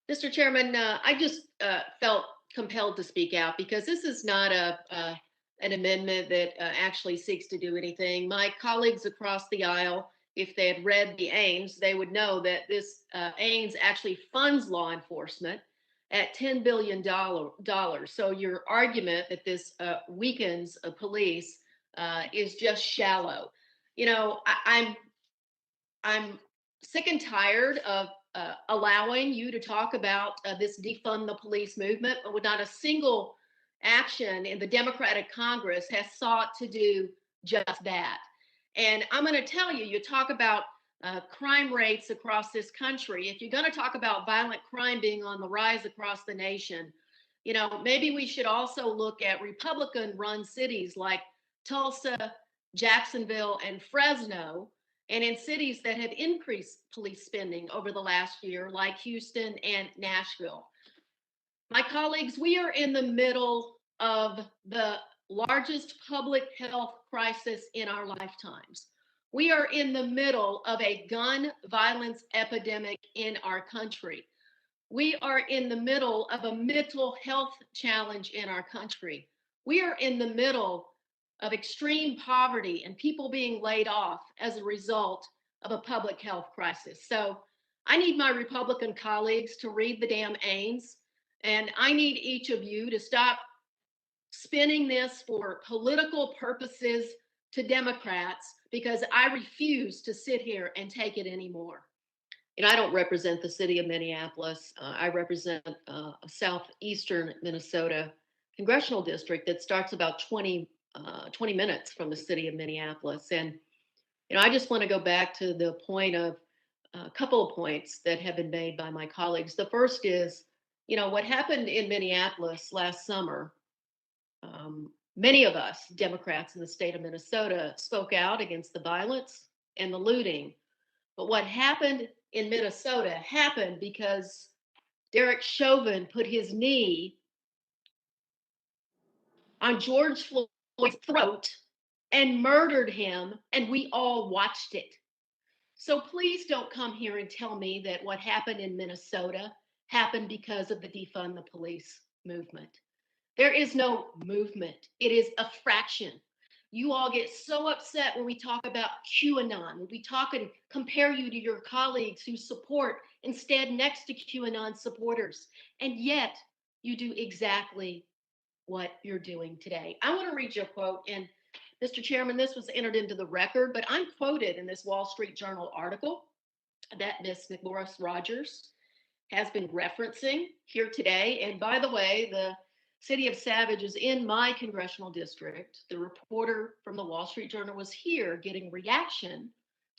Mr. Chairman, I just felt compelled to speak out because this is not an amendment that actually seeks to do anything. My colleagues across the aisle, if they had read the AIMS, they would know that this AIMS actually funds law enforcement at $10 billion. So your argument that this weakens police is just shallow. You know, I'm sick and tired of allowing you to talk about this defund the police movement, but with not a single action in the Democratic Congress has sought to do just that. And I'm going to tell you, you talk about crime rates across this country. If you're going to talk about violent crime being on the rise across the nation, you know, maybe we should also look at Republican run cities like Tulsa, Jacksonville, and Fresno, and in cities that have increased police spending over the last year, like Houston and Nashville. My colleagues, we are in the middle of the largest public health crisis in our lifetimes. We are in the middle of a gun violence epidemic in our country. We are in the middle of a mental health challenge in our country. We are in the middle of extreme poverty and people being laid off as a result of a public health crisis. So I need my Republican colleagues to read the damn AIMS, and I need each of you to stop spinning this for political purposes to Democrats, because I refuse to sit here and take it anymore. And I don't represent the city of Minneapolis. I represent a southeastern Minnesota congressional district that starts about 20 minutes from the city of Minneapolis. And, you know, I just want to go back to the point of a couple of points that have been made by my colleagues. The first is, you know, what happened in Minneapolis last summer. Many of us Democrats in the state of Minnesota spoke out against the violence and the looting. But what happened in Minnesota happened because Derek Chauvin put his knee on George Floyd's throat and murdered him, and we all watched it. So please don't come here and tell me that what happened in Minnesota happened because of the defund the police movement. There is no movement, it is a fraction. You all get so upset when we talk about QAnon, when we talk and compare you to your colleagues who support and stand next to QAnon supporters. And yet you do exactly what you're doing today. I want to read you a quote. And Mr. Chairman, this was entered into the record, but I'm quoted in this Wall Street Journal article that Ms. McMorris Rogers has been referencing here today. And by the way, the city of Savage is in my congressional district. The reporter from the Wall Street Journal was here getting reaction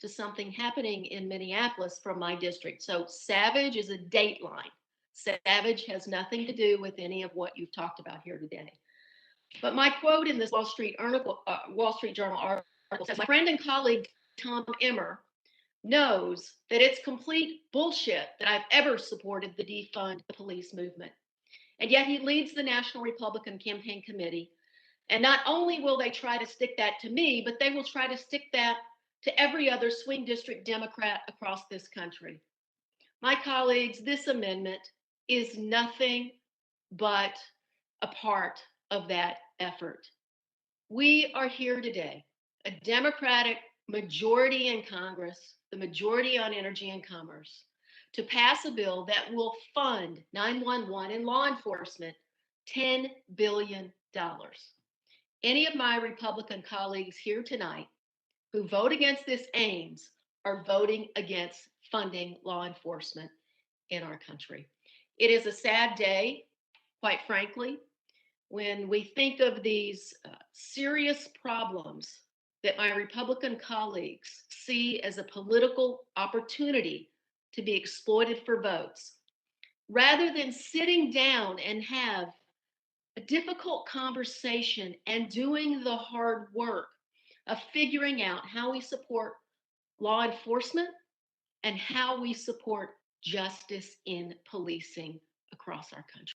to something happening in Minneapolis from my district. So Savage is a dateline. Savage has nothing to do with any of what you've talked about here today. But my quote in this Wall Street Journal article says, "My friend and colleague Tom Emmer knows that it's complete bullshit that I've ever supported the defund the police movement. And yet he leads the National Republican Campaign Committee. And not only will they try to stick that to me, but they will try to stick that to every other swing district Democrat across this country." My colleagues, this amendment is nothing but a part of that effort. We are here today, a Democratic majority in Congress, the majority on energy and commerce, to pass a bill that will fund 911 and law enforcement $10 billion. Any of my Republican colleagues here tonight who vote against this AIMS are voting against funding law enforcement in our country. It is a sad day, quite frankly, when we think of these serious problems that my Republican colleagues see as a political opportunity to be exploited for votes, rather than sitting down and have a difficult conversation and doing the hard work of figuring out how we support law enforcement and how we support justice in policing across our country.